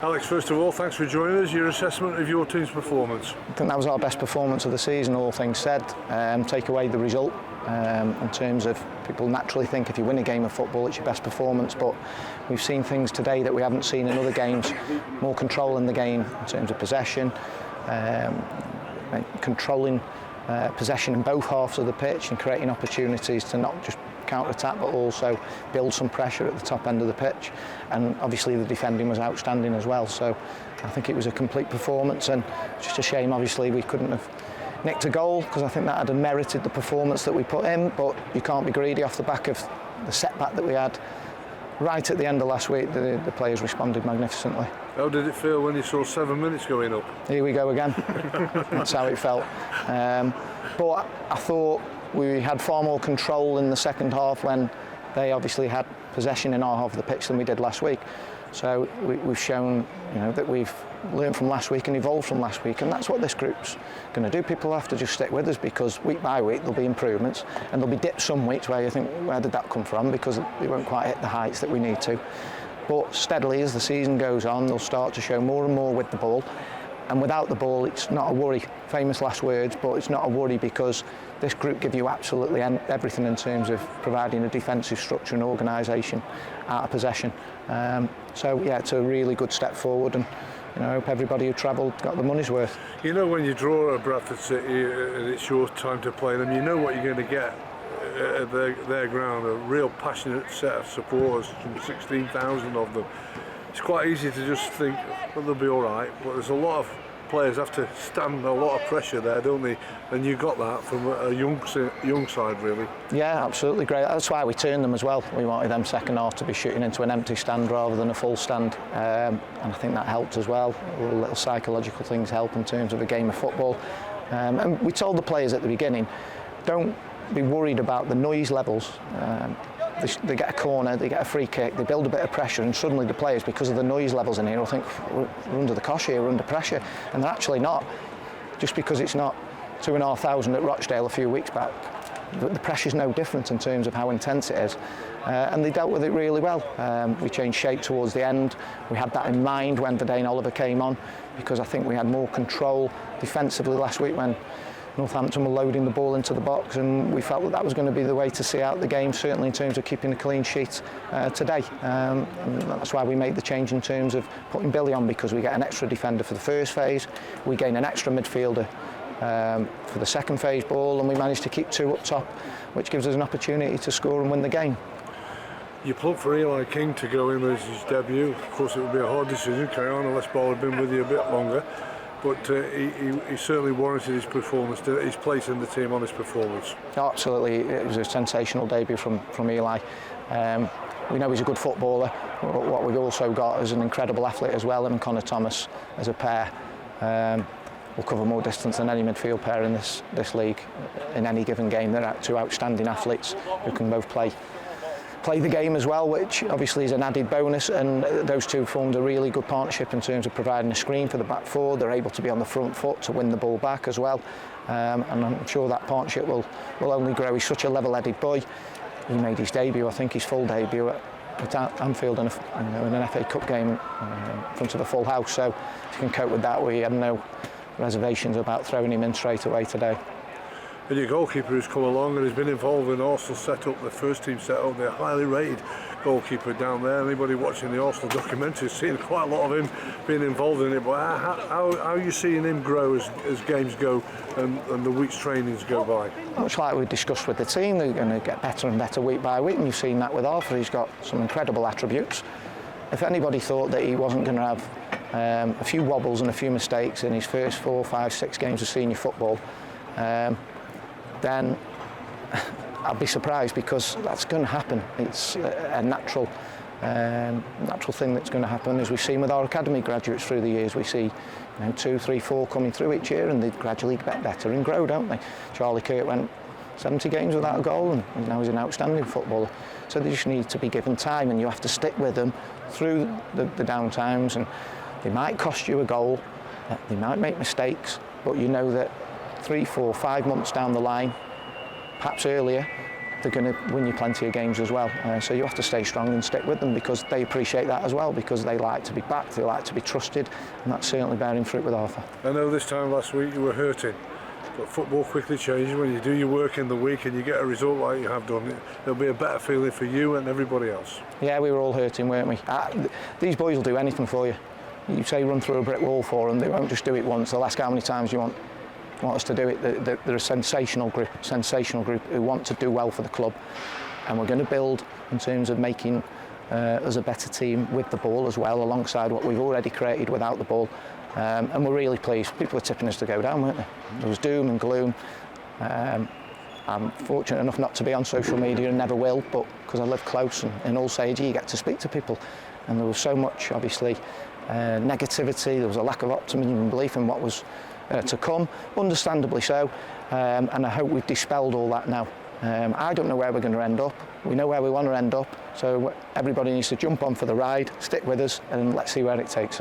Alex, first of all, thanks for joining us. Your assessment of your team's performance? I think that was our best performance of the season, all things said. Take away the result in terms of people naturally think if you win a game of football it's your best performance, but we've seen things today that we haven't seen in other games. More control in the game in terms of possession, controlling possession in both halves of the pitch and creating opportunities to not just counter-attack but also build some pressure at the top end of the pitch, and obviously the defending was outstanding as well. So I think it was a complete performance, and just a shame obviously we couldn't have nicked a goal, because I think that had merited the performance that we put in, but you can't be greedy off the back of the setback that we had right at the end of last week. The players responded magnificently. How did it feel when you saw 7 minutes going up? Here we go again. That's how it felt. But I thought we had far more control in the second half when they obviously had possession in our half of the pitch than we did last week. So we've shown, that we've learned from last week and evolved from last week, and that's what this group's going to do. People have to just stick with us, because week by week there'll be improvements, and there'll be dips some weeks where you think, where did that come from? Because we won't quite hit the heights that we need to. But steadily, as the season goes on, they'll start to show more and more with the ball. And without the ball, it's not a worry. Famous last words, but it's not a worry, because this group give you absolutely everything in terms of providing a defensive structure and organisation out of possession. So yeah, it's a really good step forward, and I hope everybody who travelled got the money's worth. When you draw at Bradford City and it's your time to play them, you know what you're going to get at their ground, a real passionate set of supporters, some 16,000 of them. It's quite easy to just think, well, they'll be all right, but there's a lot of players have to stand a lot of pressure there, don't they? And you got that from a young side, really. Yeah, absolutely great. That's why we turned them as well. We wanted them second half to be shooting into an empty stand rather than a full stand, and I think that helped as well. Little psychological things help in terms of a game of football. And we told the players at the beginning, don't be worried about the noise levels. They get a corner, they get a free kick, they build a bit of pressure, and suddenly the players, because of the noise levels in here, will think, we're under the cosh here, we're under pressure, and they're actually not. Just because it's not 2,500 at Rochdale a few weeks back, the pressure's no different in terms of how intense it is, and they dealt with it really well. We changed shape towards the end. We had that in mind when Verdane Oliver came on, because I think we had more control defensively last week when Northampton were loading the ball into the box, and we felt that was going to be the way to see out the game, certainly in terms of keeping a clean sheet today. And that's why we made the change in terms of putting Billy on, because we get an extra defender for the first phase, we gain an extra midfielder for the second phase ball, and we managed to keep two up top, which gives us an opportunity to score and win the game. You plugged for Eli King to go in as his debut. Of course, it would be a hard decision. Carry on, unless Ball had been with you a bit longer. But he certainly warranted his performance, his place in the team on his performance. Oh, absolutely, it was a sensational debut from Eli. We know he's a good footballer. What we've also got is an incredible athlete as well, and Connor Thomas as a pair will cover more distance than any midfield pair in this league. In any given game, they're two outstanding athletes who can both play the game as well, which obviously is an added bonus, and those two formed a really good partnership in terms of providing a screen for the back four. They're able to be on the front foot to win the ball back as well, and I'm sure that partnership will only grow. He's such a level-headed boy. He made his debut, I think his full debut at Anfield in an FA Cup game in front of a full house, so if you can cope with that, we had no reservations about throwing him in straight away today. And your goalkeeper who's come along and has been involved in Arsenal set-up, the first team set-up, they're highly rated goalkeeper down there. Anybody watching the Arsenal documentary has seen quite a lot of him being involved in it. But how are you seeing him grow as games go and the week's trainings go by? Much like we discussed with the team, they're going to get better and better week by week, and you've seen that with Arthur. He's got some incredible attributes. If anybody thought that he wasn't going to have a few wobbles and a few mistakes in his first 4, 5, 6 games of senior football, then I'd be surprised, because that's going to happen. It's a natural thing that's going to happen, as we've seen with our academy graduates through the years. We see 2, 3, 4 coming through each year, and they gradually get better and grow, don't they? Charlie Kirk went 70 games without a goal, and now he's an outstanding footballer. So they just need to be given time, and you have to stick with them through the down times, and they might cost you a goal, they might make mistakes, but you know that 3, 4, 5 months down the line, perhaps earlier, they're going to win you plenty of games as well. So you have to stay strong and stick with them, because they appreciate that as well, because they like to be backed, they like to be trusted, and that's certainly bearing fruit with Arthur. I know this time last week you were hurting, but football quickly changes. When you do your work in the week and you get a result like you have done, it'll be a better feeling for you and everybody else. Yeah, we were all hurting, weren't we? These boys will do anything for you. You say run through a brick wall for them, they won't just do it once. They'll ask how many times you want us to do it. They're a sensational group who want to do well for the club, and we're going to build in terms of making us a better team with the ball as well, alongside what we've already created without the ball. And we're really pleased. People were tipping us to go down, weren't they? There was doom and gloom. I'm fortunate enough not to be on social media, and never will, but because I live close, and in all Sage you get to speak to people, and there was so much, obviously, negativity. There was a lack of optimism and belief in what was to come, understandably so, and I hope we've dispelled all that now. I don't know where we're going to end up. We know where we want to end up, so everybody needs to jump on for the ride, stick with us, and let's see where it takes us.